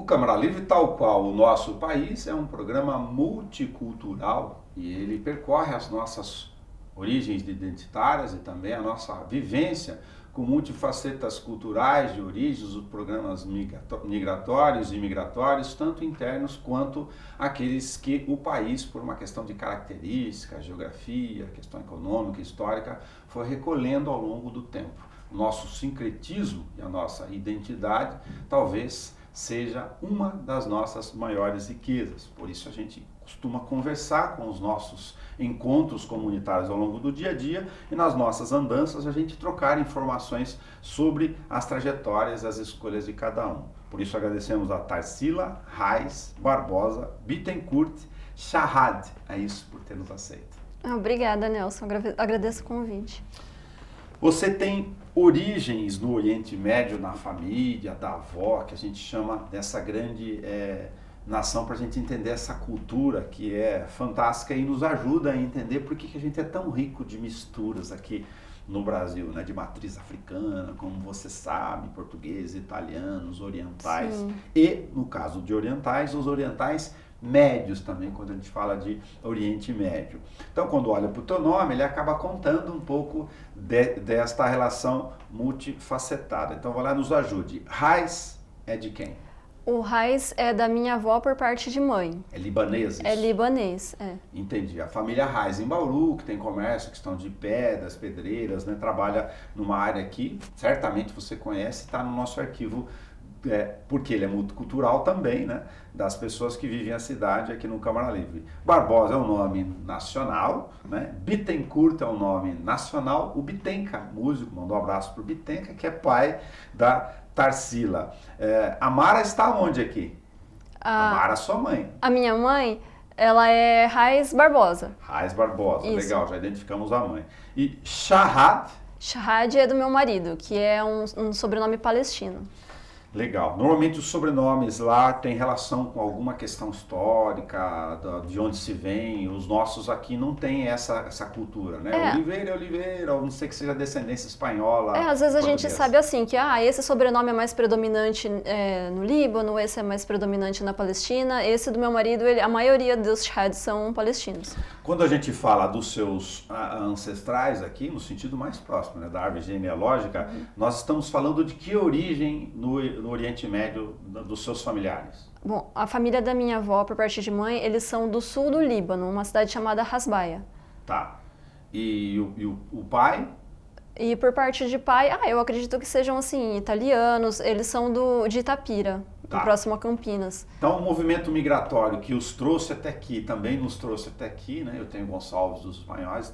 Câmara Livre, tal qual o nosso país, é um programa multicultural e ele percorre as nossas origens identitárias e também a nossa vivência com multifacetas culturais de origens, os programas migratórios e imigratórios, tanto internos quanto aqueles que o país, por uma questão de característica, geografia, questão econômica, histórica, foi recolhendo ao longo do tempo. O nosso sincretismo e a nossa identidade talvez seja uma das nossas maiores riquezas. Por isso a gente costuma conversar com os nossos encontros comunitários ao longo do dia a dia e nas nossas andanças a gente trocar informações sobre as trajetórias, as escolhas de cada um. Por isso agradecemos a Tarsila Reis Barbosa Bittencourt Shahad, é isso, por ter nos aceito. Obrigada, Nelson, agradeço o convite. Você tem origens no Oriente Médio, na família, da avó, que a gente chama dessa grande nação, para a gente entender essa cultura que é fantástica e nos ajuda a entender por que a gente é tão rico de misturas aqui no Brasil, né? De matriz africana, como você sabe, português, italianos, orientais. Sim. E, no caso de orientais, os orientais médios também, quando a gente fala de Oriente Médio. Então, quando olha para o teu nome, ele acaba contando um pouco desta relação multifacetada. Então, vai lá, nos ajude. Reis é de quem? O Reis é da minha avó por parte de mãe. É libanês isso? É libanês, é. Entendi. A família Reis em Bauru, que tem comércio, questão de pedras, pedreiras, né? Trabalha numa área que certamente você conhece, está no nosso arquivo, porque ele é multicultural também, né? Das pessoas que vivem a cidade aqui no Câmara Livre. Barbosa é um nome nacional, né? Bittencourt é um nome nacional. O Bitenca, músico, mandou um abraço para o Bitenca, que é pai da Tarsila. A Mara está onde aqui? A Mara, sua mãe. A minha mãe, ela é Reis Barbosa. Reis Barbosa, isso. Legal, já identificamos a mãe. E Shahad? Shahad é do meu marido, que é um sobrenome palestino. Legal. Normalmente os sobrenomes lá têm relação com alguma questão histórica, de onde se vem. Os nossos aqui não tem essa cultura, né? Oliveira é Oliveira, ou não sei que seja descendência espanhola. Às vezes a gente sabe assim, que esse sobrenome é mais predominante no Líbano, esse é mais predominante na Palestina, esse do meu marido, a maioria dos Shahads são palestinos. Quando a gente fala dos seus ancestrais aqui, no sentido mais próximo, né, da árvore genealógica, nós estamos falando de que origem no Oriente Médio dos seus familiares? Bom, a família da minha avó, por parte de mãe, eles são do sul do Líbano, uma cidade chamada Hasbaya. Tá. E o pai? E por parte de pai, eu acredito que sejam assim, italianos, eles são de Itapira. Tá. Próximo a Campinas. Então o movimento migratório que os trouxe até aqui, também nos trouxe até aqui, né? Eu tenho Gonçalves dos Espanhóis,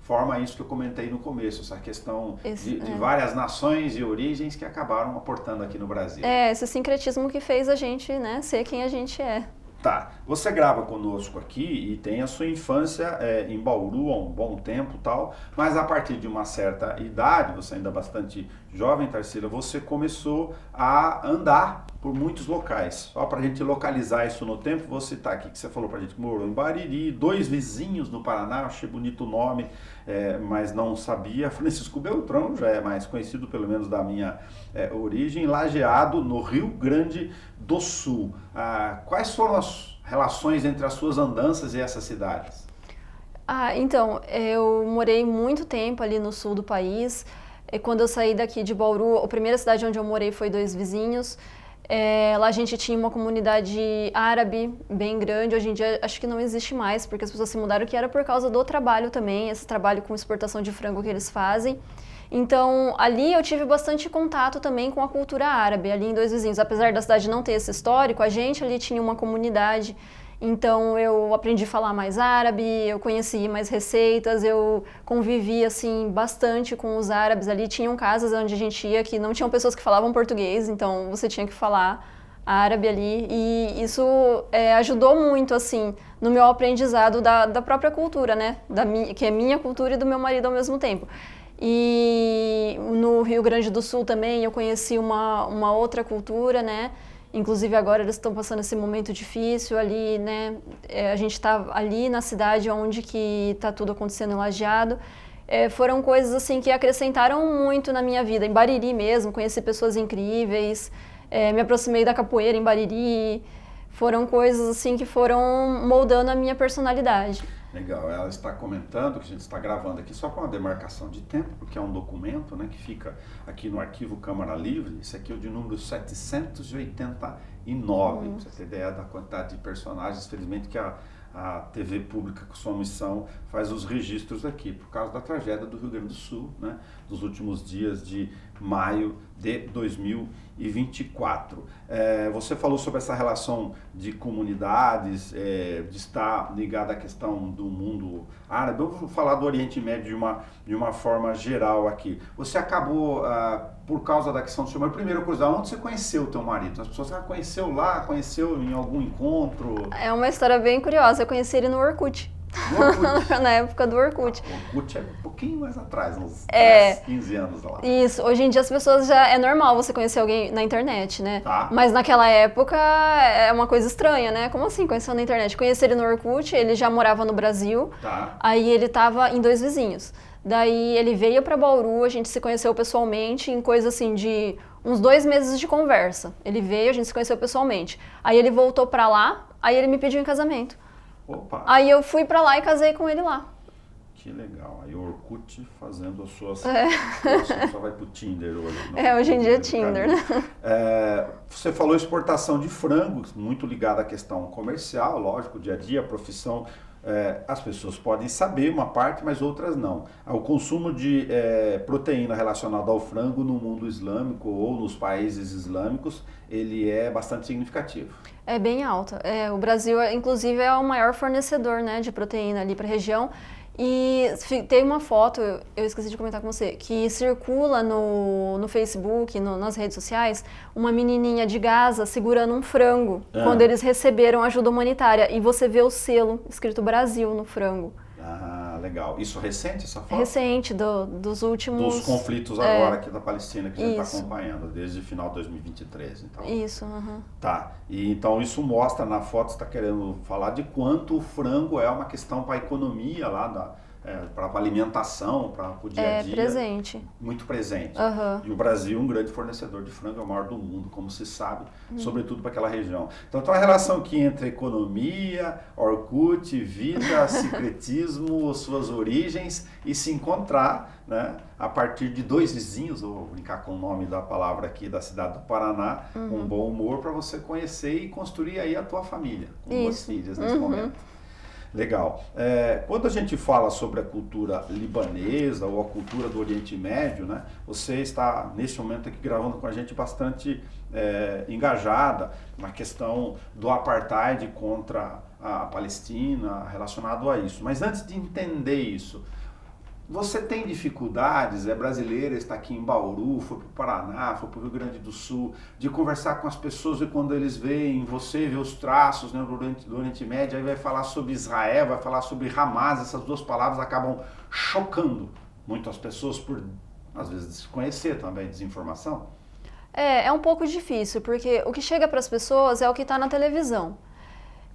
forma isso que eu comentei no começo, essa questão de várias nações e origens que acabaram aportando aqui no Brasil. Esse sincretismo que fez a gente, né, ser quem a gente é. Tá, você grava conosco aqui e tem a sua infância em Bauru há um bom tempo e tal, mas a partir de uma certa idade, você ainda bastante jovem, Tarsila, você começou a andar por muitos locais. Só para a gente localizar isso no tempo, vou citar aqui que você falou para a gente que morou em Bariri, 2 vizinhos no Paraná, achei bonito o nome, mas não sabia. Francisco Beltrão, já é mais conhecido pelo menos da minha origem, Lajeado, no Rio Grande do Sul. Quais foram as relações entre as suas andanças e essas cidades? Então, eu morei muito tempo ali no sul do país. Quando eu saí daqui de Bauru, a primeira cidade onde eu morei foi 2 vizinhos. Lá a gente tinha uma comunidade árabe bem grande, hoje em dia acho que não existe mais, porque as pessoas se mudaram, que era por causa do trabalho também, esse trabalho com exportação de frango que eles fazem. Então, ali eu tive bastante contato também com a cultura árabe, ali em 2 vizinhos. Apesar da cidade não ter esse histórico, a gente ali tinha uma comunidade. Então, eu aprendi a falar mais árabe, eu conheci mais receitas, eu convivi, assim, bastante com os árabes ali. Tinham casas onde a gente ia que não tinham pessoas que falavam português, então você tinha que falar árabe ali. E isso ajudou muito, assim, no meu aprendizado da própria cultura, né? Que é minha cultura e do meu marido ao mesmo tempo. E no Rio Grande do Sul também eu conheci uma outra cultura, né? Inclusive agora eles estão passando esse momento difícil ali, né? A gente está ali na cidade onde que está tudo acontecendo em Lajeado. Foram coisas assim que acrescentaram muito na minha vida. Em Bariri mesmo, conheci pessoas incríveis. me aproximei da capoeira em Bariri. Foram coisas assim que foram moldando a minha personalidade. Legal, ela está comentando que a gente está gravando aqui só com uma demarcação de tempo, porque é um documento, né, que fica aqui no arquivo Câmara Livre. Esse aqui é o de número 789, pra você ter ideia da quantidade de personagens. Felizmente que a TV pública, com sua missão, faz os registros aqui, por causa da tragédia do Rio Grande do Sul, né, dos últimos dias de maio de 2024. Você falou sobre essa relação de comunidades, de estar ligada à questão do mundo árabe. Eu vou falar do Oriente Médio de uma forma geral aqui. Você acabou, por causa da questão do seu marido, primeira coisa, onde você conheceu o teu marido? As pessoas conheceu lá, conheceu em algum encontro? É uma história bem curiosa, eu conheci ele no Orkut. Na época do Orkut. O Orkut é um pouquinho mais atrás, uns 10, 15 anos lá. Isso, hoje em dia as pessoas já... É normal você conhecer alguém na internet, né? Tá. Mas naquela época é uma coisa estranha, né? Como assim conhecer na internet? Conheci ele no Orkut, ele já morava no Brasil. Tá. Aí ele tava em Dois Vizinhos. Daí ele veio pra Bauru, a gente se conheceu pessoalmente em coisa assim de uns 2 meses de conversa. Ele veio, a gente se conheceu pessoalmente. Aí ele voltou pra lá, aí ele me pediu em casamento. Opa. Aí eu fui pra lá e casei com ele lá. Que legal. Aí o Orkut fazendo as suas... Você só vai pro Tinder hoje. Hoje em dia é Tinder, né? Você falou exportação de frangos, muito ligado à questão comercial, lógico, dia a dia, a profissão. As pessoas podem saber uma parte, mas outras não. O consumo de proteína relacionada ao frango no mundo islâmico ou nos países islâmicos, ele é bastante significativo. É bem alto. O Brasil, inclusive, é o maior fornecedor, né, de proteína ali para a região. E tem uma foto, eu esqueci de comentar com você, que circula no Facebook, nas redes sociais, uma menininha de Gaza segurando um frango, quando eles receberam ajuda humanitária. E você vê o selo escrito Brasil no frango. Ah, legal. Isso recente, essa foto? Recente, dos últimos... Dos conflitos agora aqui da Palestina que a gente está acompanhando, desde o final de 2023. Então. Isso, Tá. E então isso mostra, na foto, você está querendo falar de quanto o frango é uma questão para a economia lá, para a alimentação, para o dia a dia. Presente. Muito presente. E o Brasil, um grande fornecedor de frango, é o maior do mundo, como se sabe, sobretudo para aquela região. Então tem uma relação aqui entre economia, Orkut, vida, secretismo, suas origens, e se encontrar, né, a partir de 2 vizinhos, vou brincar com o nome da palavra aqui da cidade do Paraná, com bom humor para você conhecer e construir aí a tua família, com 2 filhas nesse momento. Legal. Quando a gente fala sobre a cultura libanesa ou a cultura do Oriente Médio, né, você está, nesse momento aqui, gravando com a gente bastante engajada na questão do apartheid contra a Palestina, relacionado a isso. Mas antes de entender isso, você tem dificuldades, brasileira, está aqui em Bauru, foi para o Paraná, foi para o Rio Grande do Sul, de conversar com as pessoas e quando eles veem você, vê os traços, né, do Oriente Médio, aí vai falar sobre Israel, vai falar sobre Hamas, essas 2 palavras acabam chocando muito as pessoas por, às vezes, desconhecer também, desinformação? É um pouco difícil, porque o que chega para as pessoas é o que está na televisão.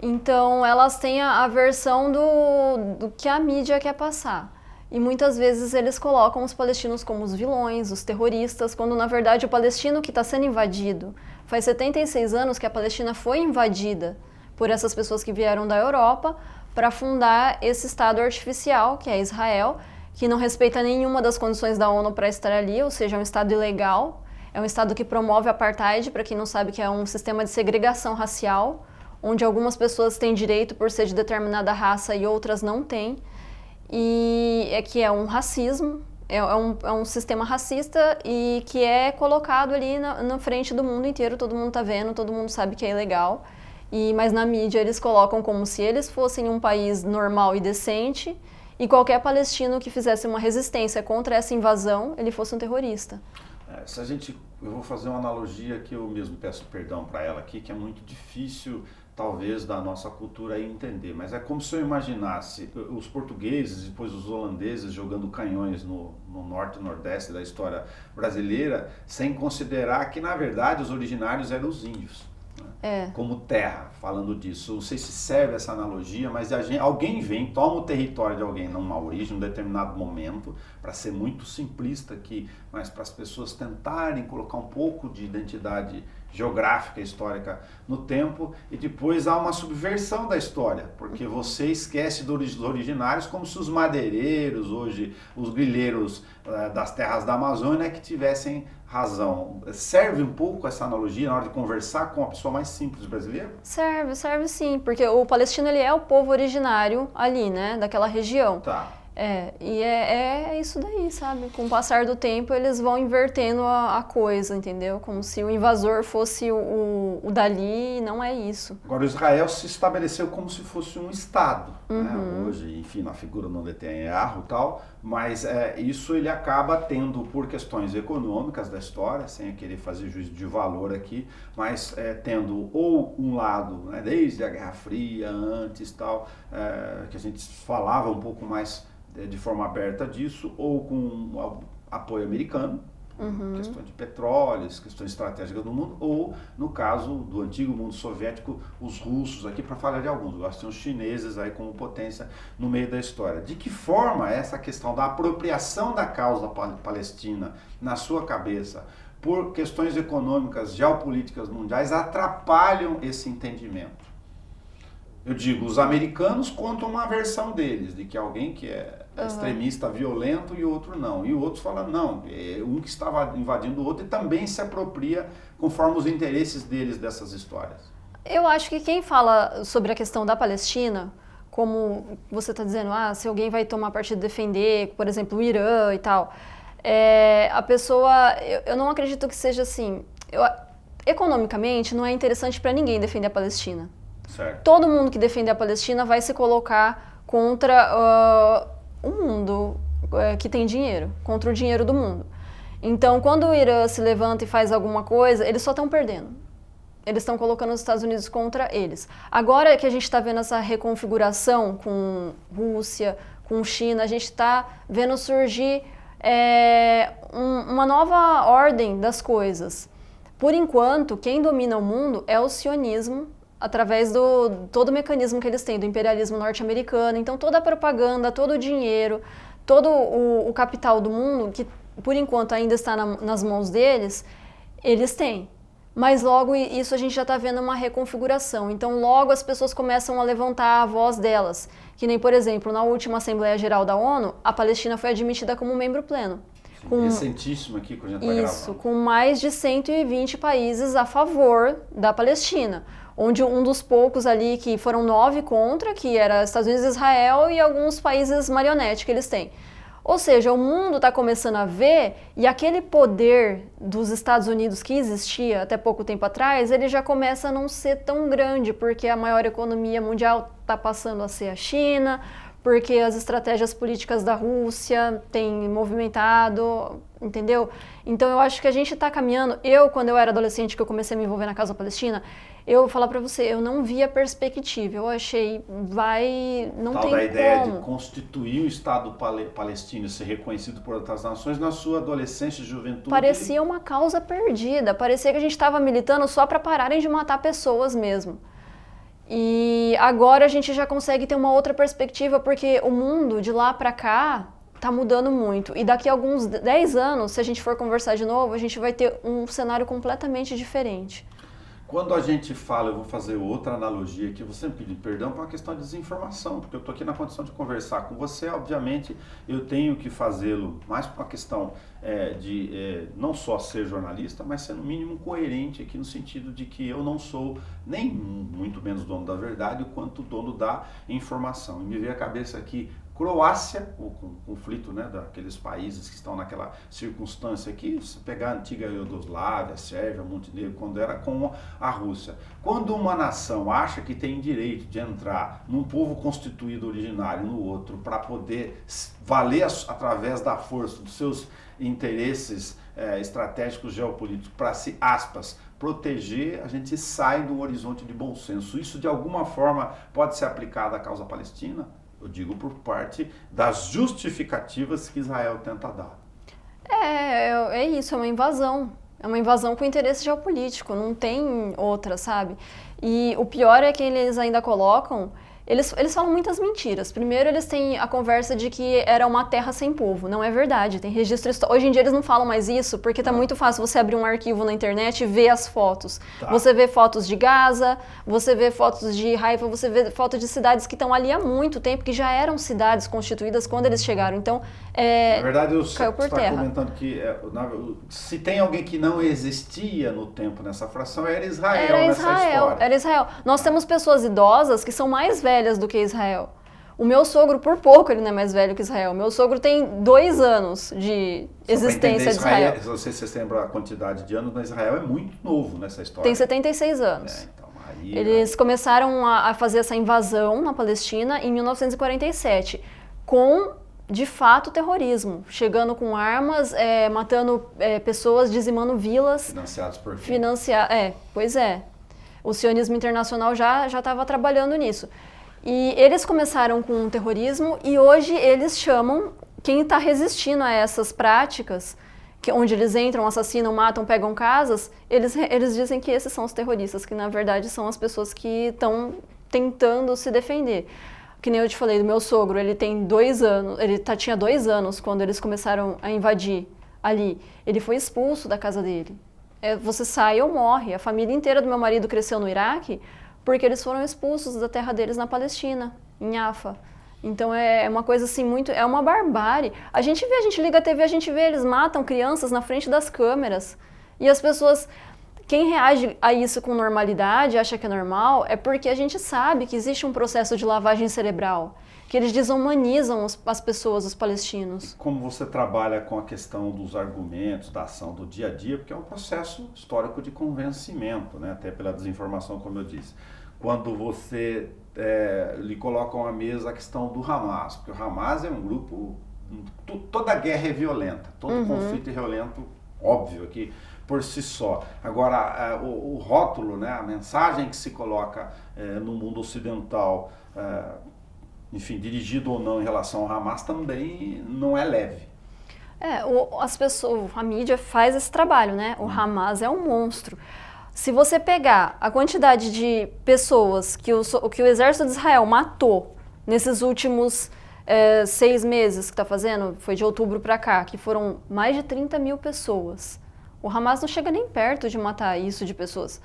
Então, elas têm a versão do que a mídia quer passar. E muitas vezes eles colocam os palestinos como os vilões, os terroristas, quando na verdade o palestino que está sendo invadido. Faz 76 anos que a Palestina foi invadida por essas pessoas que vieram da Europa para fundar esse Estado artificial, que é Israel, que não respeita nenhuma das condições da ONU para estar ali, ou seja, é um Estado ilegal, é um Estado que promove apartheid, para quem não sabe que é um sistema de segregação racial, onde algumas pessoas têm direito por ser de determinada raça e outras não têm. E que é um racismo, é um sistema racista e que é colocado ali na frente do mundo inteiro, todo mundo tá vendo, todo mundo sabe que é ilegal, mas na mídia eles colocam como se eles fossem um país normal e decente e qualquer palestino que fizesse uma resistência contra essa invasão, ele fosse um terrorista. Eu vou fazer uma analogia que eu mesmo peço perdão para ela aqui, que é muito difícil talvez da nossa cultura aí entender, mas é como se eu imaginasse os portugueses e depois os holandeses jogando canhões no norte e nordeste da história brasileira, sem considerar que na verdade os originários eram os índios, né? Como terra, falando disso. Não sei se serve essa analogia, mas alguém vem, toma o território de alguém numa origem, num determinado momento, para ser muito simplista aqui, mas para as pessoas tentarem colocar um pouco de identidade geográfica, histórica no tempo, e depois há uma subversão da história, porque você esquece dos originários, como se os madeireiros, hoje os grileiros das terras da Amazônia que tivessem razão. Serve um pouco essa analogia na hora de conversar com a pessoa mais simples brasileira? Serve sim, porque o palestino ele é o povo originário ali, né, daquela região. Tá. É isso daí, sabe? Com o passar do tempo, eles vão invertendo a coisa, entendeu? Como se o invasor fosse o dali, e não é isso. Agora, Israel se estabeleceu como se fosse um Estado, né? Hoje, enfim, na figura não detém erro e tal, mas isso ele acaba tendo, por questões econômicas da história, sem querer fazer juízo de valor aqui, mas tendo ou um lado, né, desde a Guerra Fria, antes tal, que a gente falava um pouco mais de forma aberta disso, ou com apoio americano, questões de petróleos, questões estratégicas do mundo, ou, no caso do antigo mundo soviético, os russos aqui, para falar de alguns, eu acho que tem os chineses aí como potência no meio da história. De que forma essa questão da apropriação da causa palestina na sua cabeça, por questões econômicas, geopolíticas mundiais, atrapalham esse entendimento? Eu digo, os americanos contam uma versão deles, de que alguém que é extremista, violento e outro não. E o outro fala, não, é um que estava invadindo o outro e também se apropria conforme os interesses deles dessas histórias. Eu acho que quem fala sobre a questão da Palestina, como você está dizendo, se alguém vai tomar partido de defender, por exemplo, o Irã e tal, a pessoa, eu não acredito que seja assim. Economicamente, não é interessante para ninguém defender a Palestina. Certo. Todo mundo que defende a Palestina vai se colocar contra o mundo que tem dinheiro, contra o dinheiro do mundo. Então, quando o Irã se levanta e faz alguma coisa, eles só estão perdendo. Eles estão colocando os Estados Unidos contra eles. Agora que a gente está vendo essa reconfiguração com Rússia, com China, a gente está vendo surgir uma nova ordem das coisas. Por enquanto, quem domina o mundo é o sionismo, através todo o mecanismo que eles têm, do imperialismo norte-americano. Então, toda a propaganda, todo o dinheiro, todo o capital do mundo, que por enquanto ainda está nas mãos deles, eles têm. Mas logo isso a gente já está vendo uma reconfiguração. Então, logo as pessoas começam a levantar a voz delas. Que nem, por exemplo, na última Assembleia Geral da ONU, a Palestina foi admitida como membro pleno. Recentíssimo aqui, que a gente está gravando. Isso, com mais de 120 países a favor da Palestina. Onde um dos poucos ali, que foram 9 contra, que era Estados Unidos e Israel, e alguns países marionete que eles têm. Ou seja, o mundo está começando a ver, e aquele poder dos Estados Unidos que existia até pouco tempo atrás, ele já começa a não ser tão grande, porque a maior economia mundial está passando a ser a China, porque as estratégias políticas da Rússia têm movimentado, entendeu? Então eu acho que a gente está caminhando. Quando eu era adolescente, que eu comecei a me envolver na causa palestina, eu vou falar para você, eu não via perspectiva. Eu achei, não tem como. Da ideia de constituir um Estado palestino e ser reconhecido por outras nações na sua adolescência e juventude. Parecia uma causa perdida. Parecia que a gente estava militando só para pararem de matar pessoas mesmo. E agora a gente já consegue ter uma outra perspectiva, porque o mundo de lá para cá está mudando muito. E daqui a alguns 10 anos, se a gente for conversar de novo, a gente vai ter um cenário completamente diferente. Quando a gente fala, eu vou fazer outra analogia aqui, você me pediu perdão por uma questão de desinformação, porque eu estou aqui na condição de conversar com você, obviamente eu tenho que fazê-lo mais por uma questão de não só ser jornalista, mas ser no mínimo coerente aqui no sentido de que eu não sou nem muito menos dono da verdade, quanto dono da informação. E me veio à cabeça aqui Croácia, o conflito, né, daqueles países que estão naquela circunstância aqui, se pegar a antiga Iugoslávia, Sérvia, Montenegro, quando era com a Rússia. Quando uma nação acha que tem direito de entrar num povo constituído originário no outro para poder valer através da força dos seus interesses estratégicos geopolíticos para se, aspas, proteger, a gente sai do horizonte de bom senso. Isso de alguma forma pode ser aplicado à causa palestina? Eu digo por parte das justificativas que Israel tenta dar. É isso, é uma invasão. É uma invasão com interesse geopolítico, não tem outra, sabe? E o pior é que eles ainda colocam Eles falam muitas mentiras. Primeiro, eles têm a conversa de que era uma terra sem povo. Não é verdade, tem registro histórico. Hoje em dia eles não falam mais isso, porque tá muito fácil você abrir um arquivo na internet e ver as fotos. Tá. Você vê fotos de Gaza, você vê fotos de Haifa, você vê fotos de cidades que estão ali há muito tempo, que já eram cidades constituídas quando eles chegaram. Então, na verdade, você caiu por está terra. comentando que se tem alguém que não existia no tempo nessa fração, era Israel Era nessa história. Era Israel. Nós temos pessoas idosas que são mais velhas do que Israel. O meu sogro, por pouco, ele não é mais velho que Israel. Meu sogro tem 2 anos de existência de Israel. Não sei se você lembra a quantidade de anos, mas Israel é muito novo nessa história. Tem 76 anos. Então, aí, Eles começaram a fazer essa invasão na Palestina em 1947, com, de fato, terrorismo. Chegando com armas, matando pessoas, dizimando vilas. Financiados por quem? Pois é. O sionismo internacional já estava trabalhando nisso. E eles começaram com o terrorismo e hoje eles chamam quem está resistindo a essas práticas, onde eles entram, assassinam, matam, pegam casas, eles dizem que esses são os terroristas, que na verdade são as pessoas que estão tentando se defender. Que nem eu te falei do meu sogro, ele tem 2 anos, tinha 2 anos quando eles começaram a invadir ali. Ele foi expulso da casa dele. Você sai ou morre. A família inteira do meu marido cresceu no Iraque porque eles foram expulsos da terra deles na Palestina, em Yafa. Então é uma coisa assim é uma barbárie. A gente liga a TV, a gente vê, eles matam crianças na frente das câmeras. E as pessoas, quem reage a isso com normalidade, acha que é normal, é porque a gente sabe que existe um processo de lavagem cerebral, que eles desumanizam as pessoas, os palestinos. Como você trabalha com a questão dos argumentos, da ação do dia a dia, porque é um processo histórico de convencimento, né? Até pela desinformação, como eu disse. Quando você lhe colocam à mesa a questão do Hamas, porque o Hamas é um grupo, toda guerra é violenta, todo conflito é violento, óbvio, aqui por si só. Agora, o rótulo, né, a mensagem que se coloca no mundo ocidental, enfim, dirigido ou não em relação ao Hamas, também não é leve. As pessoas, a mídia faz esse trabalho, né? O Hamas é um monstro. Se você pegar a quantidade de pessoas que o exército de Israel matou nesses últimos 6 meses que está fazendo, foi de outubro para cá, que foram mais de 30 mil pessoas. O Hamas não chega nem perto de matar isso de pessoas.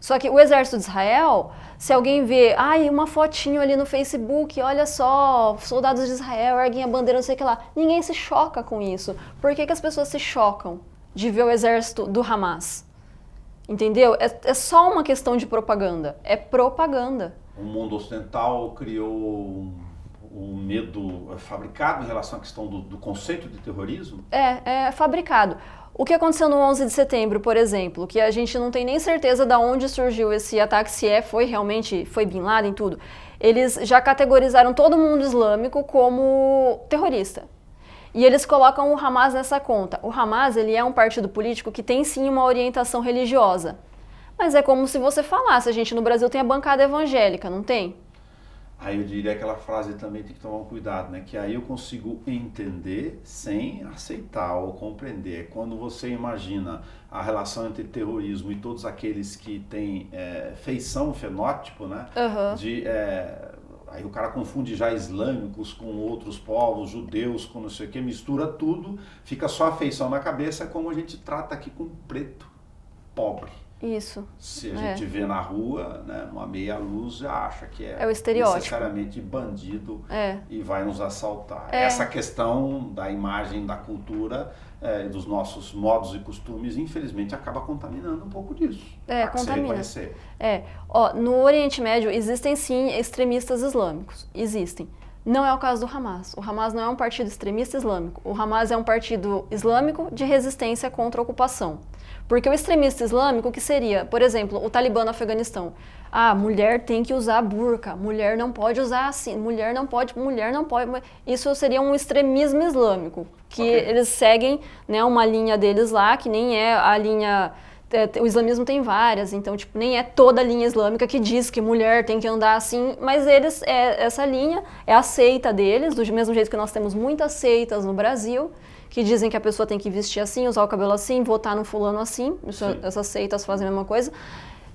Só que o exército de Israel, se alguém vê, uma fotinho ali no Facebook, olha só, soldados de Israel erguem a bandeira, não sei o que lá, ninguém se choca com isso. Por que as pessoas se chocam de ver o exército do Hamas? Entendeu? É só uma questão de propaganda. É propaganda. O mundo ocidental criou um medo fabricado em relação à questão do conceito de terrorismo? É fabricado. O que aconteceu no 11 de setembro, por exemplo, que a gente não tem nem certeza de onde surgiu esse ataque, se foi Bin Laden, tudo. Eles já categorizaram todo mundo islâmico como terrorista. E eles colocam o Hamas nessa conta. O Hamas, ele é um partido político que tem sim uma orientação religiosa. Mas é como se você falasse, a gente no Brasil tem a bancada evangélica, não tem? Aí eu diria aquela frase também tem que tomar um cuidado, né? Que aí eu consigo entender sem aceitar ou compreender. Quando você imagina a relação entre terrorismo e todos aqueles que têm feição, fenótipo, né? Aí o cara confunde já islâmicos com outros povos, judeus com não sei o que, mistura tudo, fica só a feição na cabeça, como a gente trata aqui com preto, pobre. Isso. Se a gente vê na rua, né, uma meia luz, já acha que o estereótipo. Necessariamente bandido e vai nos assaltar. Essa questão da imagem, da cultura, dos nossos modos e costumes, infelizmente, acaba contaminando um pouco disso. Contamina. No Oriente Médio existem sim extremistas islâmicos. Existem. Não é o caso do Hamas. O Hamas não é um partido extremista islâmico. O Hamas é um partido islâmico de resistência contra a ocupação. Porque o extremista islâmico, que seria, por exemplo, o Talibã no Afeganistão. Mulher tem que usar burca, mulher não pode usar assim, mulher não pode. Isso seria um extremismo islâmico, que eles seguem, né, uma linha deles lá, que nem é a linha... O islamismo tem várias, então nem é toda a linha islâmica que diz que mulher tem que andar assim, mas eles, essa linha é a seita deles, do mesmo jeito que nós temos muitas seitas no Brasil, que dizem que a pessoa tem que vestir assim, usar o cabelo assim, votar no fulano assim, essas seitas fazem a mesma coisa.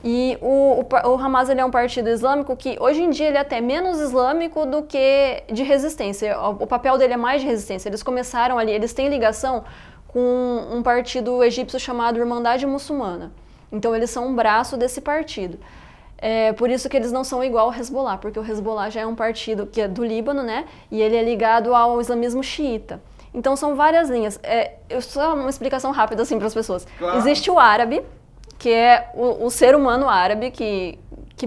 E o Hamas ele é um partido islâmico que hoje em dia ele é até menos islâmico do que de resistência. O papel dele é mais de resistência. Eles começaram ali, eles têm ligação com um partido egípcio chamado Irmandade Muçulmana. Então eles são um braço desse partido. É por isso que eles não são igual ao Hezbollah, porque o Hezbollah já é um partido que é do Líbano, né? E ele é ligado ao islamismo xiita. Então são várias linhas. Só uma explicação rápida assim para as pessoas. Claro. Existe o árabe, que é o ser humano árabe, que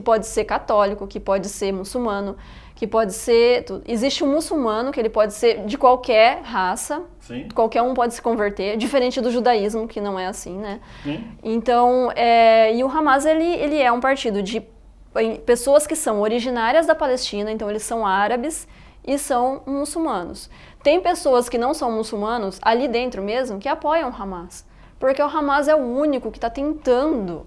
pode ser católico, que pode ser muçulmano, que pode ser... Existe o muçulmano, que ele pode ser de qualquer raça, Sim. Qualquer um pode se converter, diferente do judaísmo, que não é assim, né? Sim. Então, e o Hamas, ele é um partido de pessoas que são originárias da Palestina, então eles são árabes e são muçulmanos. Tem pessoas que não são muçulmanos, ali dentro mesmo, que apoiam o Hamas. Porque o Hamas é o único que está tentando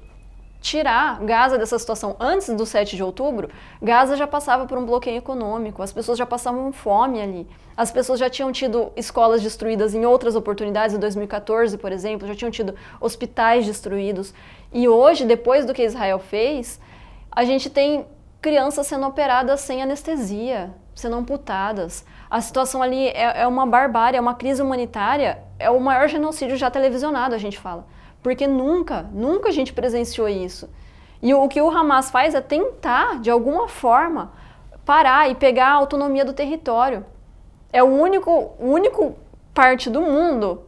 tirar Gaza dessa situação. Antes do 7 de outubro, Gaza já passava por um bloqueio econômico, as pessoas já passavam fome ali. As pessoas já tinham tido escolas destruídas em outras oportunidades, em 2014, por exemplo, já tinham tido hospitais destruídos. E hoje, depois do que Israel fez, a gente tem crianças sendo operadas sem anestesia, sendo amputadas. A situação ali é uma barbárie, é uma crise humanitária, é o maior genocídio já televisionado, a gente fala. Porque nunca a gente presenciou isso. E o que o Hamas faz é tentar, de alguma parar e pegar a autonomia do território. É o único parte do mundo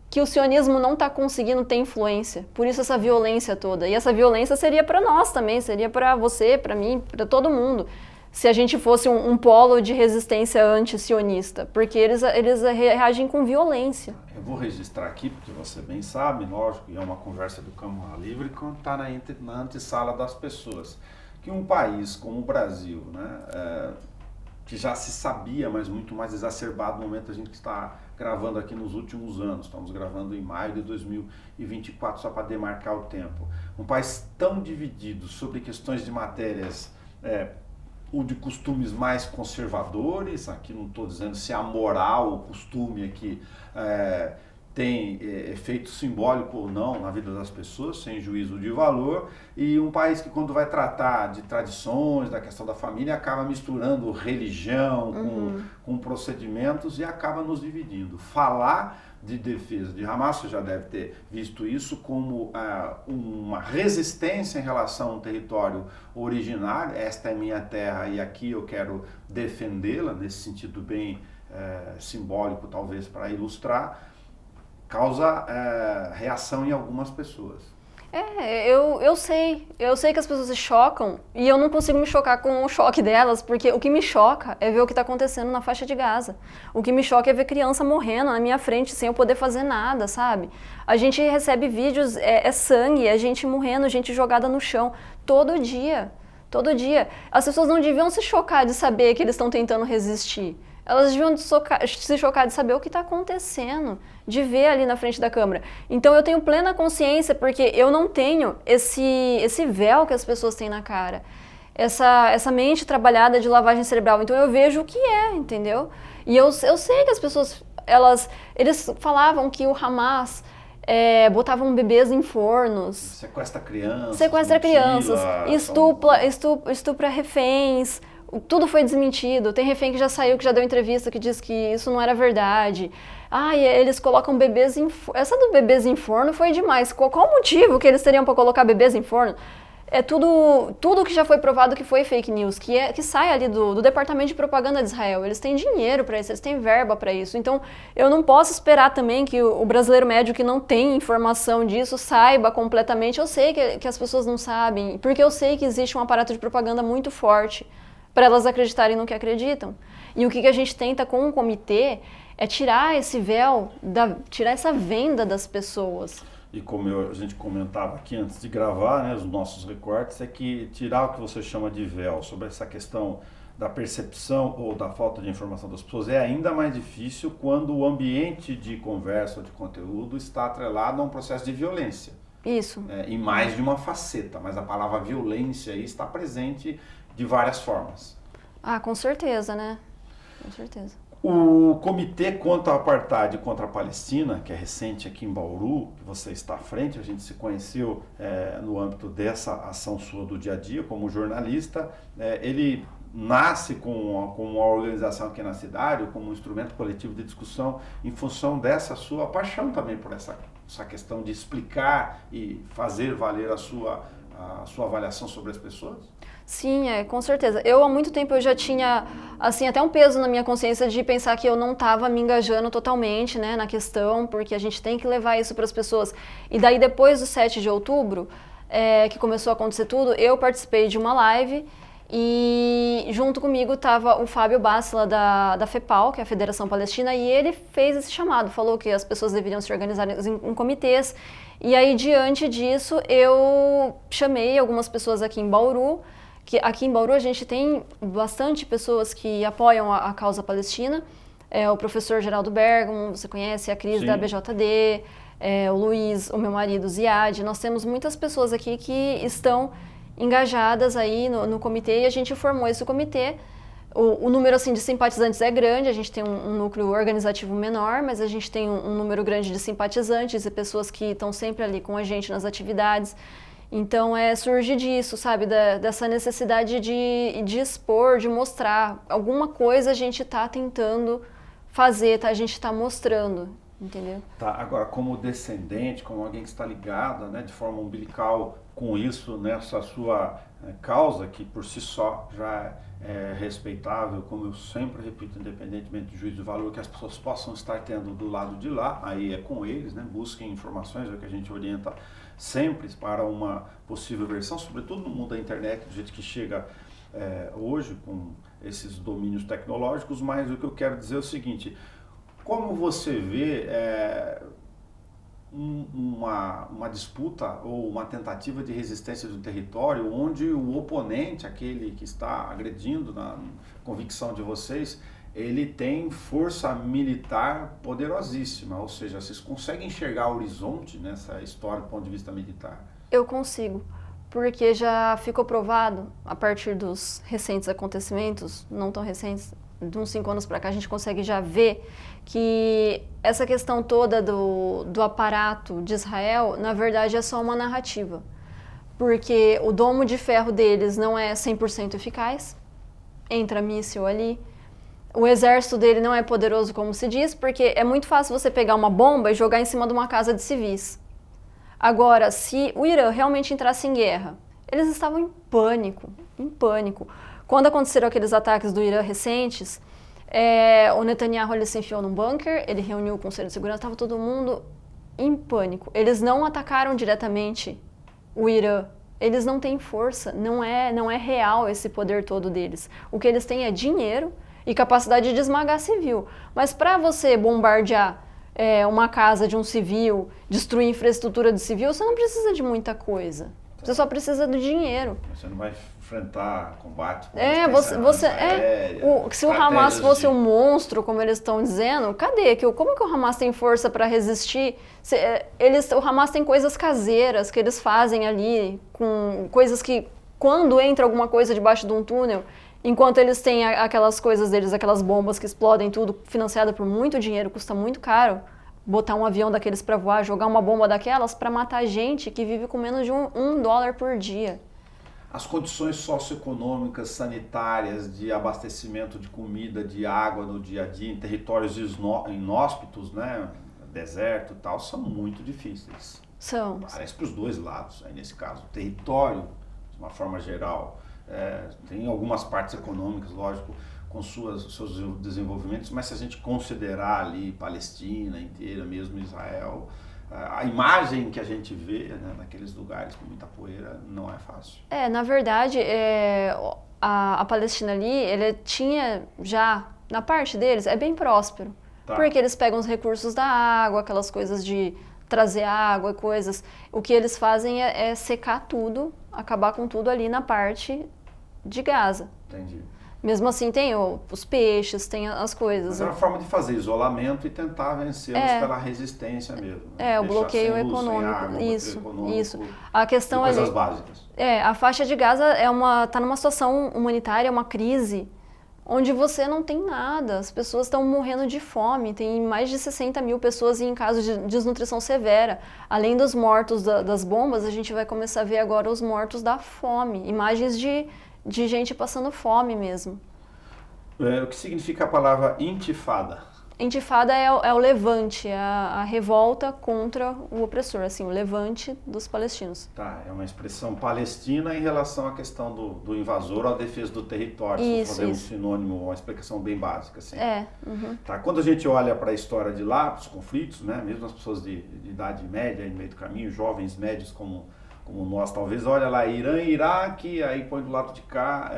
que o sionismo não está conseguindo ter influência. Por isso essa violência toda. E essa violência seria para nós também, seria para você, para mim, para todo mundo. Se a gente fosse um polo de resistência anti-sionista, porque eles reagem com violência. Eu vou registrar aqui, porque você bem sabe, lógico, e é uma conversa do Câmara Livre, quando está na antessala das pessoas, que um país como o Brasil, né, que já se sabia, mas muito mais exacerbado no momento que a gente está gravando aqui nos últimos anos, estamos gravando em maio de 2024, só para demarcar o tempo. Um país tão dividido sobre questões de matérias ou de costumes mais conservadores, aqui não estou dizendo se a moral, o costume aqui tem efeito simbólico ou não na vida das pessoas, sem juízo de valor, e um país que quando vai tratar de tradições, da questão da família, acaba misturando religião com procedimentos e acaba nos dividindo. Falar de defesa de Hamas, você já deve ter visto isso como uma resistência em relação a um território originário. Esta é minha terra e aqui eu quero defendê-la, nesse sentido bem simbólico, talvez, para ilustrar, causa reação em algumas pessoas. Eu sei que as pessoas se chocam e eu não consigo me chocar com o choque delas, porque o que me choca é ver o que está acontecendo na faixa de Gaza. O que me choca é ver criança morrendo na minha frente sem eu poder fazer nada, sabe? A gente recebe vídeos, sangue, a gente morrendo, gente jogada no chão, todo dia. Todo dia. As pessoas não deviam se chocar de saber que eles estão tentando resistir. Elas deviam se chocar de saber o que está acontecendo, de ver ali na frente da câmera. Então eu tenho plena consciência, porque eu não tenho esse véu que as pessoas têm na cara, essa mente trabalhada de lavagem cerebral. Então eu vejo o que entendeu? E eu sei que as pessoas, eles falavam que o Hamas botavam bebês em fornos. Sequestra crianças. Estupra reféns. Tudo foi desmentido. Tem refém que já saiu, que já deu entrevista, que diz que isso não era verdade. E eles colocam bebês em forno. Essa do bebês em forno foi demais. Qual o motivo que eles teriam para colocar bebês em forno? É tudo que já foi provado que foi fake news, que sai ali do Departamento de Propaganda de Israel. Eles têm dinheiro para isso, eles têm verba para isso. Então, eu não posso esperar também que o brasileiro médio que não tem informação disso saiba completamente. Eu sei que as pessoas não sabem, porque eu sei que existe um aparato de propaganda muito forte para elas acreditarem no que acreditam. E o que a gente tenta com o comitê é tirar esse véu, tirar essa venda das pessoas. E como a gente comentava aqui antes de gravar, né, os nossos recortes, é que tirar o que você chama de véu sobre essa questão da percepção ou da falta de informação das pessoas é ainda mais difícil quando o ambiente de conversa ou de conteúdo está atrelado a um processo de violência. Isso. Em mais de uma faceta, mas a palavra violência aí está presente de várias formas. Com certeza, né? Com certeza. O Comitê contra o Apartheid e contra a Palestina, que é recente aqui em Bauru, que você está à frente, a gente se conheceu no âmbito dessa ação sua do dia a dia como jornalista, ele nasce com uma organização aqui na cidade, como um instrumento coletivo de discussão em função dessa sua paixão também por essa questão de explicar e fazer valer a sua avaliação sobre as pessoas? Sim, com certeza. Há muito tempo eu já tinha, assim, até um peso na minha consciência de pensar que eu não estava me engajando totalmente, né, na questão, porque a gente tem que levar isso para as pessoas. E daí, depois do 7 de outubro, que começou a acontecer tudo, eu participei de uma live e junto comigo estava o Fábio Bacila da FEPAL, que é a Federação Palestina, e ele fez esse chamado, falou que as pessoas deveriam se organizar em comitês. E aí, diante disso, eu chamei algumas pessoas aqui em Bauru, que aqui em Bauru a gente tem bastante pessoas que apoiam a causa palestina. O professor Geraldo Bergamo, você conhece, a Cris da BJD, o Luiz, o meu marido, Ziad. Nós temos muitas pessoas aqui que estão engajadas aí no comitê e a gente formou esse comitê. O número assim, de simpatizantes é grande, a gente tem um núcleo organizativo menor, mas a gente tem um número grande de simpatizantes e pessoas que estão sempre ali com a gente nas atividades. Então, surge disso, sabe, dessa necessidade de expor, de mostrar. Alguma coisa a gente está tentando fazer, tá? A gente está mostrando, entendeu? Tá, agora, como descendente, como alguém que está ligada, né, de forma umbilical com isso, nessa sua causa, que por si só já é respeitável, como eu sempre repito, independentemente do juízo de valor, que as pessoas possam estar tendo do lado de lá, aí é com eles, né, busquem informações, é o que a gente orienta sempre para uma possível versão, sobretudo no mundo da internet, do jeito que chega hoje com esses domínios tecnológicos, mas o que eu quero dizer é o seguinte, como você vê uma disputa ou uma tentativa de resistência do território onde o oponente, aquele que está agredindo na convicção de vocês, ele tem força militar poderosíssima, ou seja, vocês conseguem enxergar horizonte nessa história do ponto de vista militar? Eu consigo, porque já ficou provado, a partir dos recentes acontecimentos, não tão recentes, de uns 5 anos para cá, a gente consegue já ver que essa questão toda do aparato de Israel, na verdade, é só uma narrativa. Porque o domo de ferro deles não é 100% eficaz, entra míssil ali. O exército dele não é poderoso como se diz, porque é muito fácil você pegar uma bomba e jogar em cima de uma casa de civis. Agora, se o Irã realmente entrasse em guerra, eles estavam em pânico, em pânico. Quando aconteceram aqueles ataques do Irã recentes, o Netanyahu ele se enfiou num bunker, ele reuniu o Conselho de Segurança, estava todo mundo em pânico. Eles não atacaram diretamente o Irã. Eles não têm força, não é real esse poder todo deles. O que eles têm é dinheiro e capacidade de esmagar civil. Mas para você bombardear uma casa de um civil, destruir infraestrutura de civil, você não precisa de muita coisa. Você só precisa do dinheiro. Você não vai enfrentar combate com se o Hamas fosse um monstro, como eles estão dizendo, cadê? Como que o Hamas tem força para resistir? O Hamas tem coisas caseiras que eles fazem ali, com coisas que, quando entra alguma coisa debaixo de um túnel, enquanto eles têm aquelas coisas deles, aquelas bombas que explodem tudo, financiada por muito dinheiro, custa muito caro, botar um avião daqueles para voar, jogar uma bomba daquelas para matar gente que vive com menos de um dólar por dia. As condições socioeconômicas, sanitárias, de abastecimento de comida, de água no dia a dia, em territórios inóspitos, né, deserto e tal, são muito difíceis. São. Parece para os dois lados, aí nesse caso. O território, de uma forma geral, tem algumas partes econômicas, lógico, com seus desenvolvimentos, mas se a gente considerar ali Palestina inteira, mesmo Israel, a imagem que a gente vê, né, naqueles lugares com muita poeira não é fácil. Na verdade, a Palestina ali, ele tinha já, na parte deles, é bem próspero. Tá. Porque eles pegam os recursos da água, aquelas coisas de trazer água e coisas. O que eles fazem é secar tudo, acabar com tudo ali na parte de Gaza. Entendi. Mesmo assim, tem os peixes, tem as coisas. Mas é uma forma de fazer isolamento e tentar vencê-los pela resistência mesmo. Né? O bloqueio econômico. Isso. A questão ali. Coisas básicas. A faixa de Gaza tá numa situação humanitária, uma crise onde você não tem nada, as pessoas estão morrendo de fome, tem mais de 60 mil pessoas em caso de desnutrição severa. Além dos mortos das bombas, a gente vai começar a ver agora os mortos da fome, imagens de gente passando fome mesmo. O que significa a palavra intifada? Intifada é o levante, é a revolta contra o opressor, assim, o levante dos palestinos. Tá, é uma expressão palestina em relação à questão do invasor ou à defesa do território, se for fazer um sinônimo, uma explicação bem básica. Assim. Tá, quando a gente olha para a história de lá, os conflitos, né, mesmo as pessoas de idade média, no meio do caminho, jovens médios como nós, talvez, olha lá, Irã e Iraque, aí põe do lado de cá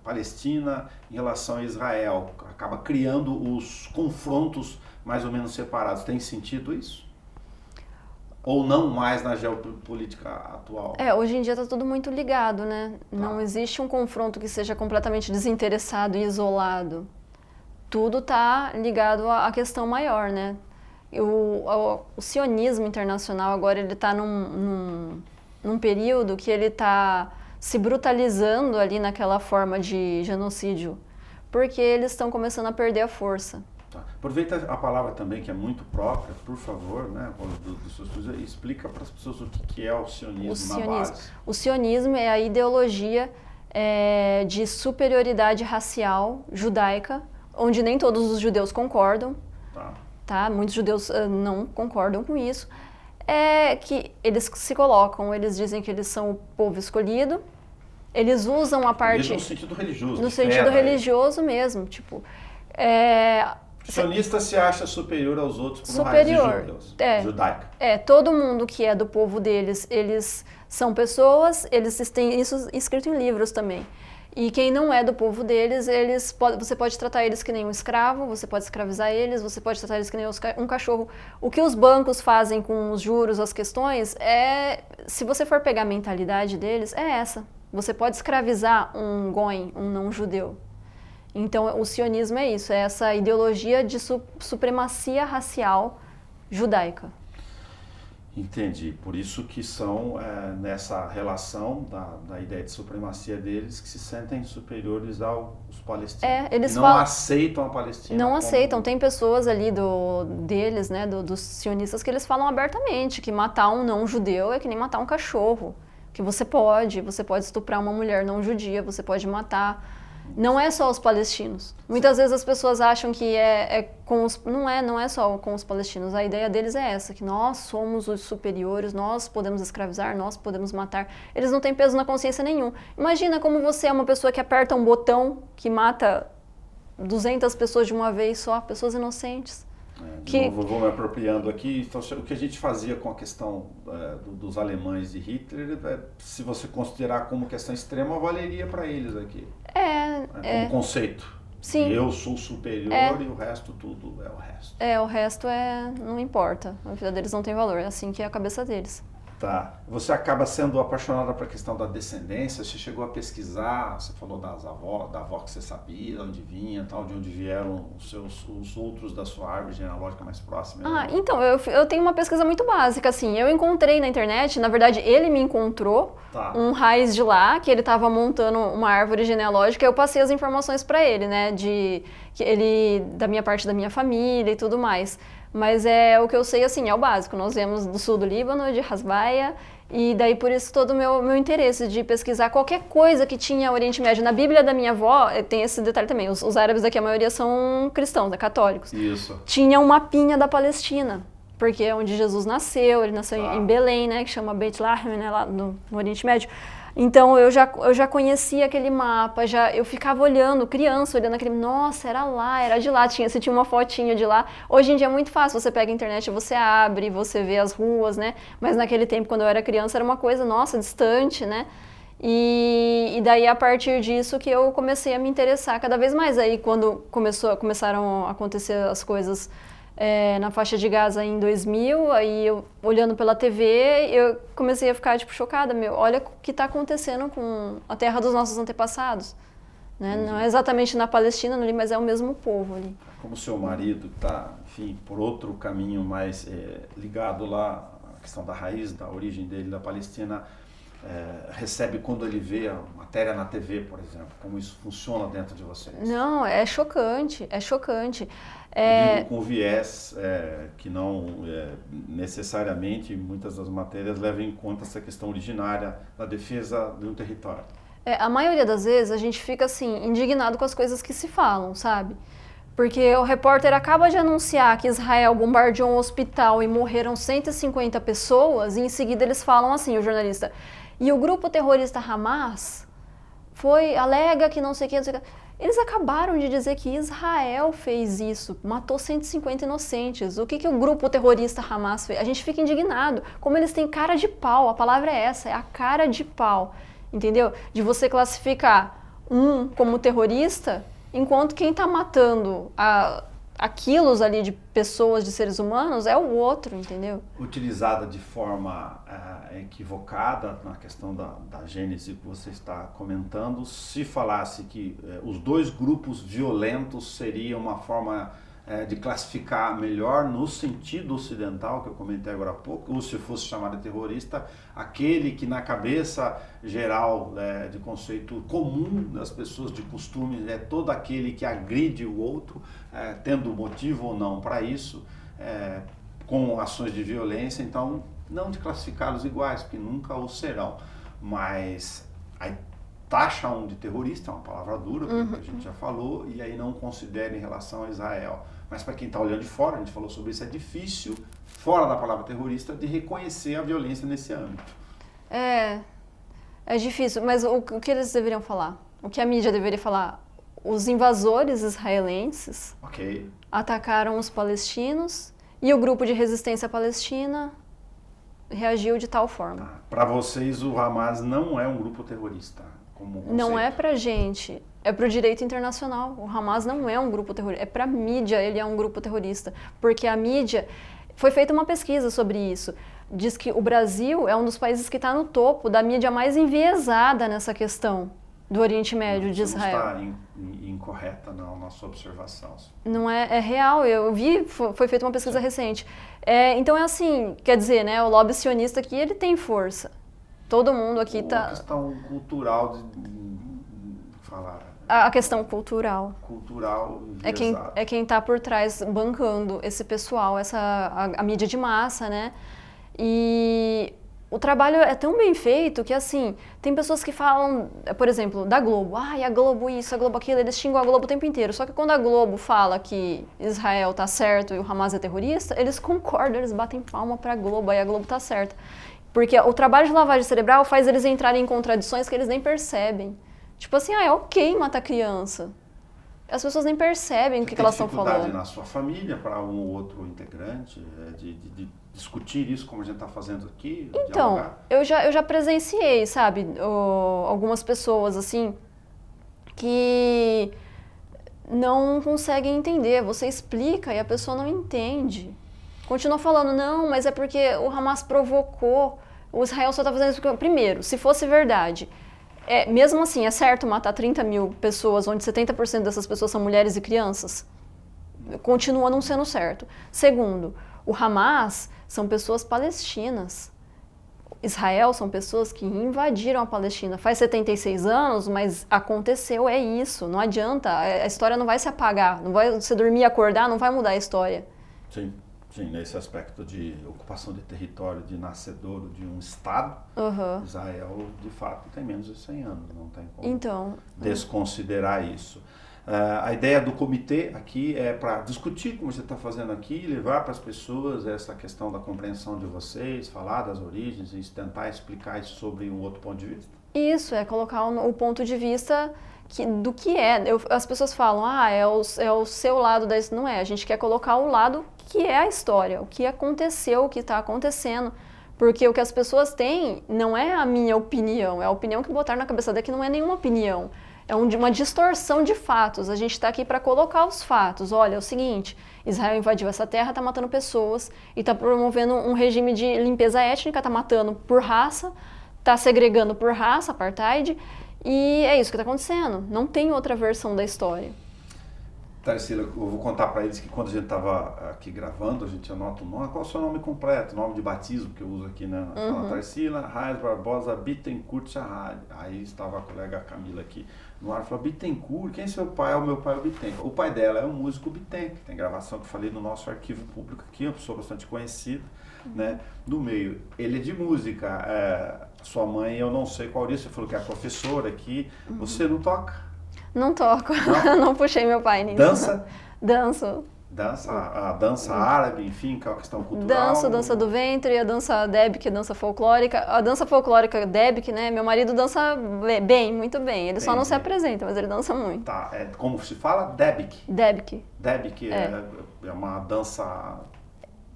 Palestina em relação a Israel, acaba criando os confrontos mais ou menos separados. Tem sentido isso? Ou não mais na geopolítica atual? Hoje em dia está tudo muito ligado, né? Tá. Não existe um confronto que seja completamente desinteressado e isolado. Tudo está ligado à questão maior, né? O sionismo internacional agora ele está num período que ele está se brutalizando ali naquela forma de genocídio, porque eles estão começando a perder a força. Tá. Aproveita a palavra também, que é muito própria, por favor, né, explica para as pessoas o que é o sionismo na base. O sionismo é a ideologia de superioridade racial judaica, onde nem todos os judeus concordam, tá? Muitos judeus não concordam com isso. É que eles se colocam, eles dizem que eles são o povo escolhido, eles usam a parte... No sentido religioso. No sentido religioso mesmo, tipo... O sionista se acha superior aos outros por uma raiz judaica. Todo mundo que é do povo deles, eles são pessoas, eles têm isso escrito em livros também. E quem não é do povo deles, você pode tratar eles que nem um escravo, você pode escravizar eles, você pode tratar eles que nem um cachorro. O que os bancos fazem com os juros, as questões, se você for pegar a mentalidade deles, é essa. Você pode escravizar um goim, um não-judeu. Então, o sionismo é isso, é essa ideologia de supremacia racial judaica. Entendi. Por isso que são nessa relação da ideia de supremacia deles que se sentem superiores aos palestinos. Eles não aceitam a Palestina. Não aceitam. Tem pessoas ali deles, né, dos sionistas, que eles falam abertamente que matar um não-judeu é que nem matar um cachorro. Que você pode estuprar uma mulher não-judia, você pode matar. Não é só os palestinos. Muitas vezes as pessoas acham que não é só com os palestinos. A ideia deles é essa, que nós somos os superiores, nós podemos escravizar, nós podemos matar. Eles não têm peso na consciência nenhum. Imagina como você é uma pessoa que aperta um botão que mata 200 pessoas de uma vez só, pessoas inocentes. Novo, vou me apropriando aqui. Então, o que a gente fazia com a questão dos alemães de Hitler, se você considerar como questão extrema, valeria para eles aqui. Como conceito. Sim. Eu sou superior e o resto tudo é o resto. O resto não importa. A vida deles não tem valor. É assim que é a cabeça deles. Tá. Você acaba sendo apaixonada pela questão da descendência, você chegou a pesquisar, você falou da avó que você sabia, de onde vinha, tal, de onde vieram os outros da sua árvore genealógica mais próxima. Então, eu tenho uma pesquisa muito básica, assim, eu encontrei na internet, na verdade ele me encontrou, um raiz de lá, que ele estava montando uma árvore genealógica, eu passei as informações para ele, né, da minha parte da minha família e tudo mais. Mas o que eu sei, assim, é o básico. Nós viemos do sul do Líbano, de Hasbaia, e daí por isso todo o meu interesse de pesquisar qualquer coisa que tinha Oriente Médio. Na Bíblia da minha avó, tem esse detalhe também, os árabes daqui, a maioria são cristãos, católicos. Isso. Tinha um mapinha da Palestina, porque é onde Jesus nasceu, ele nasceu em Belém, né, que chama Beit Lahem, né, lá no Oriente Médio. Então eu já conhecia aquele mapa, eu ficava olhando, criança, olhando aquele, nossa, era de lá, você tinha uma fotinha de lá. Hoje em dia é muito fácil, você pega a internet, você abre, você vê as ruas, né? Mas naquele tempo, quando eu era criança, era uma coisa, nossa, distante, né? E daí, a partir disso, que eu comecei a me interessar cada vez mais. Aí, quando começaram a acontecer as coisas na faixa de Gaza em 2000, aí eu, olhando pela TV, eu comecei a ficar, chocada, olha o que está acontecendo com a terra dos nossos antepassados. Né? Não é exatamente na Palestina, mas é o mesmo povo ali. Como seu marido está, enfim, por outro caminho mais ligado lá, a questão da raiz, da origem dele, da Palestina, recebe quando ele vê a matéria na TV, por exemplo? Como isso funciona dentro de vocês? Não, é chocante, é chocante. Eu digo com viés que não necessariamente muitas das matérias levam em conta essa questão originária da defesa de um território. A maioria das vezes a gente fica assim, indignado com as coisas que se falam, sabe? Porque o repórter acaba de anunciar que Israel bombardeou um hospital e morreram 150 pessoas, e em seguida eles falam assim, o jornalista, e o grupo terrorista Hamas alega que não sei o que, não sei o que. Eles acabaram de dizer que Israel fez isso, matou 150 inocentes. O que o grupo terrorista Hamas fez? A gente fica indignado, como eles têm cara de pau, a palavra é essa, é a cara de pau, entendeu? De você classificar um como terrorista, enquanto quem está matando a quilos ali de pessoas, de seres humanos, é o outro, entendeu? Utilizada de forma equivocada na questão da gênese que você está comentando, se falasse que os dois grupos violentos seria uma forma de classificar melhor no sentido ocidental, que eu comentei agora há pouco, ou se fosse chamado de terrorista, aquele que na cabeça geral de conceito comum das pessoas de costume é todo aquele que agride o outro, tendo motivo ou não para isso, com ações de violência. Então, não de classificá-los iguais, porque nunca o serão, mas aí taxa um de terrorista, é uma palavra dura, que a gente já falou, e aí não considera em relação a Israel. Mas para quem está olhando de fora, a gente falou sobre isso, é difícil, fora da palavra terrorista, de reconhecer a violência nesse âmbito. É difícil, mas o que eles deveriam falar? O que a mídia deveria falar? Os invasores israelenses atacaram os palestinos e o grupo de resistência palestina reagiu de tal forma. Para vocês, o Hamas não é um grupo terrorista? Não é pra gente, é pro direito internacional. O Hamas não é um grupo terrorista, é pra mídia ele é um grupo terrorista. Porque a mídia, foi feita uma pesquisa sobre isso, diz que o Brasil é um dos países que está no topo da mídia mais enviesada nessa questão do Oriente Médio, de Israel. Não está incorreta na sua observação. Não é real, eu vi, foi feita uma pesquisa recente. Então é assim, quer dizer, né, o lobby sionista aqui, ele tem força. Todo mundo aqui está... A questão cultural de falar... A questão cultural. Cultural é quem está por trás bancando esse pessoal, a mídia de massa, né? E o trabalho é tão bem feito que, assim, tem pessoas que falam, por exemplo, da Globo. A Globo isso, a Globo aquilo, eles xingam a Globo o tempo inteiro. Só que quando a Globo fala que Israel tá certo e o Hamas é terrorista, eles concordam, eles batem palma pra Globo, aí a Globo tá certa. Porque o trabalho de lavagem cerebral faz eles entrarem em contradições que eles nem percebem. Tipo assim, é ok matar criança. As pessoas nem percebem o que elas estão falando. Tem dificuldade na sua família para um ou outro integrante de discutir isso como a gente está fazendo aqui? Então, eu já presenciei, sabe, algumas pessoas assim que não conseguem entender. Você explica e a pessoa não entende. Continua falando, não, mas é porque o Hamas provocou, o Israel só está fazendo isso porque... Primeiro, se fosse verdade, mesmo assim, é certo matar 30 mil pessoas, onde 70% dessas pessoas são mulheres e crianças? Continua não sendo certo. Segundo, o Hamas são pessoas palestinas. Israel são pessoas que invadiram a Palestina. Faz 76 anos, mas aconteceu, é isso. Não adianta, a história não vai se apagar. Não vai, você dormir e acordar, não vai mudar a história. Sim. Sim, nesse aspecto de ocupação de território, de nascedouro de um Estado, Israel, de fato, tem menos de 100 anos, não tem como desconsiderar isso. A ideia do comitê aqui é para discutir, como você está fazendo aqui, levar para as pessoas essa questão da compreensão de vocês, falar das origens e tentar explicar isso sobre um outro ponto de vista? Isso, é colocar o ponto de vista do que é. As pessoas falam, é o seu lado da história. Não é, a gente quer colocar o lado que é a história, o que aconteceu, o que está acontecendo. Porque o que as pessoas têm não é a minha opinião, é a opinião que botaram na cabeça dela, que não é nenhuma opinião. É uma distorção de fatos. A gente está aqui para colocar os fatos. Olha, é o seguinte, Israel invadiu essa terra, está matando pessoas e está promovendo um regime de limpeza étnica, está matando por raça, está segregando por raça, apartheid, e é isso que está acontecendo. Não tem outra versão da história. Tarsila, eu vou contar para eles que quando a gente estava aqui gravando, a gente anota o nome. Qual é o seu nome completo? Nome de batismo que eu uso aqui, né? Fala Tarsila Reis Barbosa Bittencourt Charrad. Aí estava a colega Camila aqui no ar e falou: Bittencourt, quem é seu pai? O meu pai é o Bittencourt. O pai dela é um músico Bittencourt. Tem gravação que eu falei no nosso arquivo público aqui, uma pessoa bastante conhecida, né? No meio. Ele é de música. Sua mãe, eu não sei qual isso, você falou que é professora aqui. Você não toca? Não toco, não puxei meu pai nisso. Dança? Danço. A dança árabe, enfim, que é uma questão cultural. Dança do ventre, a dança Debk, a dança folclórica. A dança folclórica Debk, né? Meu marido dança bem, muito bem. Ele só não se apresenta, mas ele dança muito. Tá, como se fala? Debk. Debk. Debk é uma dança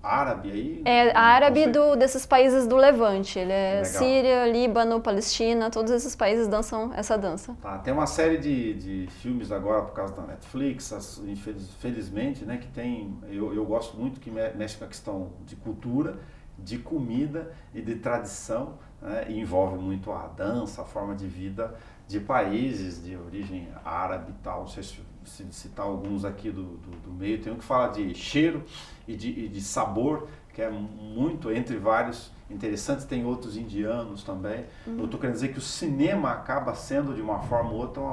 árabe aí? É árabe desses países do Levante. Ele é Síria, Líbano, Palestina, todos esses países dançam essa dança. Tá, tem uma série de filmes agora por causa da Netflix, infelizmente, né, que tem, eu gosto muito que mexe com a questão de cultura, de comida e de tradição, né, e envolve muito a dança, a forma de vida de países de origem árabe e tal. Não sei se citar alguns aqui do meio. Tem um que fala de cheiro e de sabor, que é muito, entre vários interessantes. Tem outros indianos também. Eu estou querendo dizer que o cinema acaba sendo, de uma forma ou outra,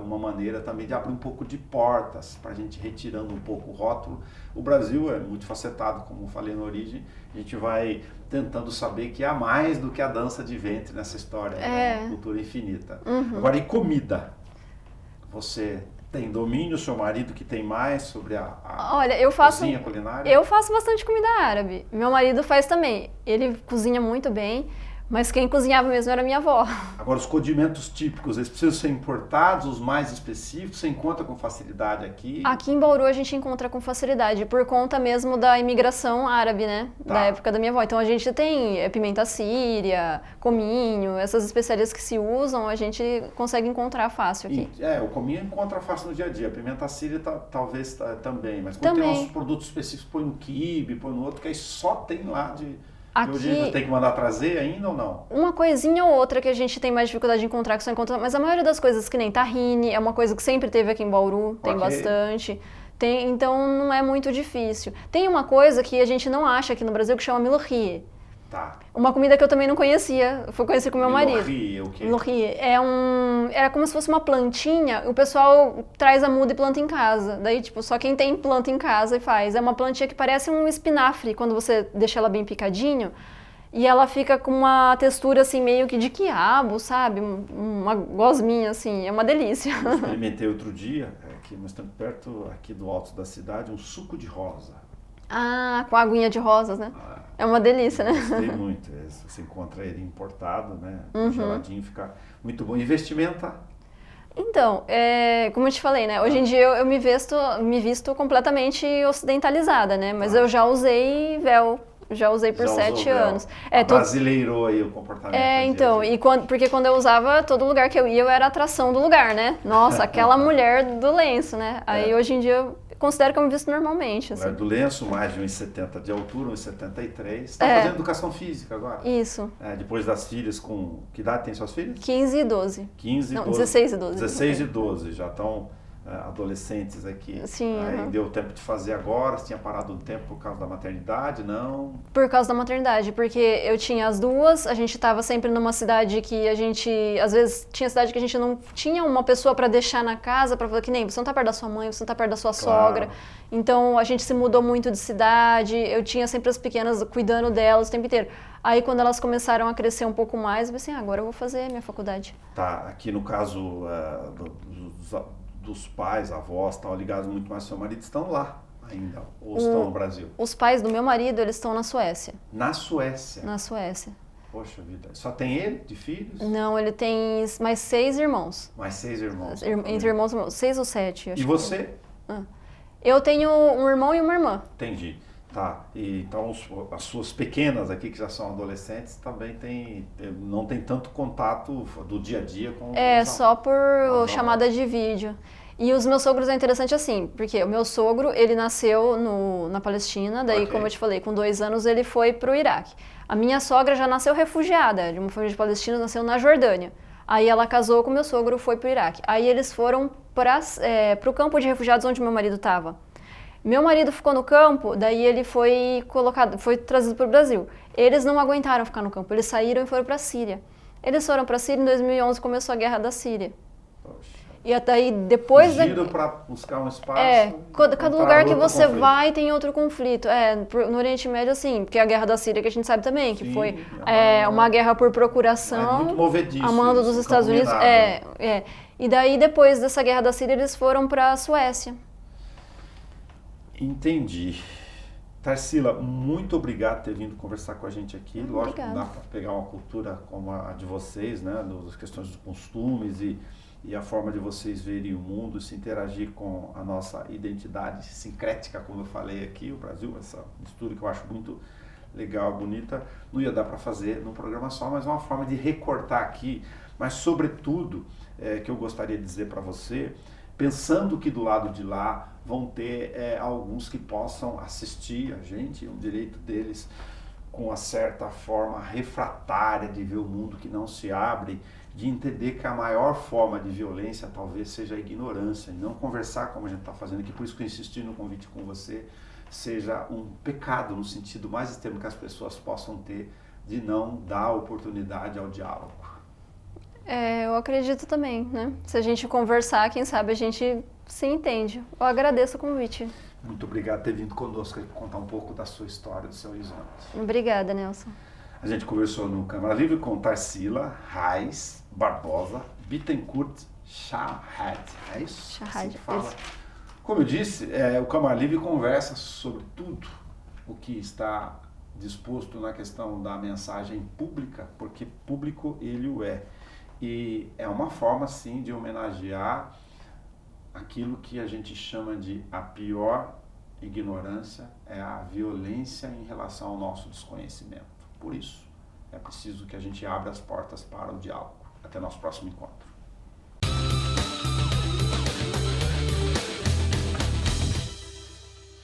uma maneira também de abrir um pouco de portas, para a gente retirando um pouco o rótulo. O Brasil é multifacetado, como eu falei na origem. A gente vai tentando saber que há mais do que a dança de ventre nessa história, é uma cultura infinita. Agora, e comida? Você tem domínio, seu marido que tem mais sobre Olha, cozinha culinária? Eu faço bastante comida árabe. Meu marido faz também. Ele cozinha muito bem, mas quem cozinhava mesmo era minha avó. Agora, os condimentos típicos, eles precisam ser importados, os mais específicos, você encontra com facilidade aqui? Aqui em Bauru a gente encontra com facilidade, por conta mesmo da imigração árabe, né? Da época da minha avó. Então a gente tem pimenta síria, cominho, essas especiarias que se usam, a gente consegue encontrar fácil aqui. O cominho encontra fácil no dia a dia. A pimenta síria talvez também, mas quando tem uns produtos específicos, põe no quibe, põe no outro, que aí só tem lá de... Aqui, tem que mandar trazer ainda ou não? Uma coisinha ou outra que a gente tem mais dificuldade de encontrar, que só encontra, mas a maioria das coisas, que nem tahine, é uma coisa que sempre teve aqui em Bauru, tem bastante. Então não é muito difícil. Tem uma coisa que a gente não acha aqui no Brasil que chama milorrie. Tá. Uma comida que eu também não conhecia, fui conhecer com meu marido. Milorrie, o quê? Milorrie é como se fosse uma plantinha, o pessoal traz a muda e planta em casa. Daí, só quem tem planta em casa e faz. É uma plantinha que parece um espinafre, quando você deixa ela bem picadinho. E ela fica com uma textura, assim, meio que de quiabo, sabe? Uma gosminha, assim, é uma delícia. Eu experimentei outro dia, aqui, nós estamos perto aqui do alto da cidade, um suco de rosa. Ah, com a aguinha de rosas, né? É uma delícia, né? Gostei muito. Você encontra ele importado, né? Geladinho, fica muito bom. Investimenta? Então, como eu te falei, né? Hoje em dia eu me visto completamente ocidentalizada, né? Mas eu já usei véu. Já usei por 7 anos. Brasileirou aí o comportamento. Então, porque quando eu usava, todo lugar que eu ia, eu era a atração do lugar, né? Nossa, aquela mulher do lenço, né? Aí hoje em dia eu considero que eu me visto normalmente. Assim. Mulher do lenço, mais de 1,70 de altura, 1,73. Está fazendo educação física agora? Isso. Depois das filhas, com que idade tem suas filhas? 15 e 12. 15 e 12. 16 e 12. 16 e 12, já estão... adolescentes aqui. Sim. Aí deu tempo de fazer agora, você tinha parado um tempo por causa da maternidade, não? Por causa da maternidade, porque eu tinha as duas, a gente estava sempre numa cidade que a gente, às vezes tinha cidade que a gente não tinha uma pessoa para deixar na casa, para falar que nem, você não tá perto da sua mãe, você não tá perto da sua sogra. Então a gente se mudou muito de cidade, eu tinha sempre as pequenas cuidando delas o tempo inteiro. Aí quando elas começaram a crescer um pouco mais, eu pensei, agora eu vou fazer minha faculdade. Tá, aqui no caso dos pais, avós, tal, ligados muito mais ao seu marido, estão lá ainda, ou estão no Brasil? Os pais do meu marido, eles estão na Suécia. Na Suécia? Na Suécia. Poxa vida, só tem ele de filhos? Não, ele tem mais 6 irmãos. Mais 6 irmãos? Entre irmãos, 6 ou 7, acho. E você? Eu tenho um irmão e uma irmã. Entendi. Tá, e então as suas pequenas aqui, que já são adolescentes, também não tem tanto contato do dia a dia com só por chamada de vídeo. E os meus sogros é interessante assim, porque o meu sogro, ele nasceu na Palestina, daí, como eu te falei, com 2 anos ele foi pro Iraque. A minha sogra já nasceu refugiada, de uma família de palestinos, nasceu na Jordânia. Aí ela casou com meu sogro, foi para o Iraque. Aí eles foram para o campo de refugiados onde meu marido estava. Meu marido ficou no campo, daí ele foi trazido para o Brasil. Eles não aguentaram ficar no campo, eles saíram e foram para a Síria. Eles foram para a Síria, em 2011 começou a guerra da Síria. Poxa. E até depois Fugiram para buscar um espaço. Cada lugar que você vai tem outro conflito. No Oriente Médio, assim, porque a guerra da Síria que a gente sabe também, que foi uma guerra por procuração, muito movediço, a mando dos Estados Unidos. E daí, depois dessa guerra da Síria, eles foram para a Suécia. Entendi. Tarsila, muito obrigado por ter vindo conversar com a gente aqui. Lógico que não dá para pegar uma cultura como a de vocês, né, das questões dos costumes e a forma de vocês verem o mundo, se interagir com a nossa identidade sincrética, como eu falei aqui, o Brasil, essa mistura que eu acho muito legal, bonita, não ia dar para fazer num programa só, mas é uma forma de recortar aqui, mas sobretudo, que eu gostaria de dizer para você, pensando que do lado de lá vão ter alguns que possam assistir a gente, é um direito deles, com uma certa forma refratária de ver o mundo que não se abre, de entender que a maior forma de violência talvez seja a ignorância, e não conversar como a gente está fazendo aqui, por isso que eu insisti no convite com você, seja um pecado no sentido mais extremo que as pessoas possam ter de não dar oportunidade ao diálogo. Eu acredito também, né? Se a gente conversar, quem sabe a gente se entende. Eu agradeço o convite. Muito obrigado por ter vindo conosco e contar um pouco da sua história, do seu horizonte. Obrigada, Nelson. A gente conversou no Câmara Livre com Tarsila Reis Barbosa Bittencourt Shahed. É isso? Shahed, assim que fala. isso. Como eu disse, o Câmara Livre conversa sobre tudo o que está disposto na questão da mensagem pública, porque público ele o é. E é uma forma, sim, de homenagear aquilo que a gente chama de a pior ignorância, é a violência em relação ao nosso desconhecimento. Por isso, é preciso que a gente abra as portas para o diálogo. Até nosso próximo encontro.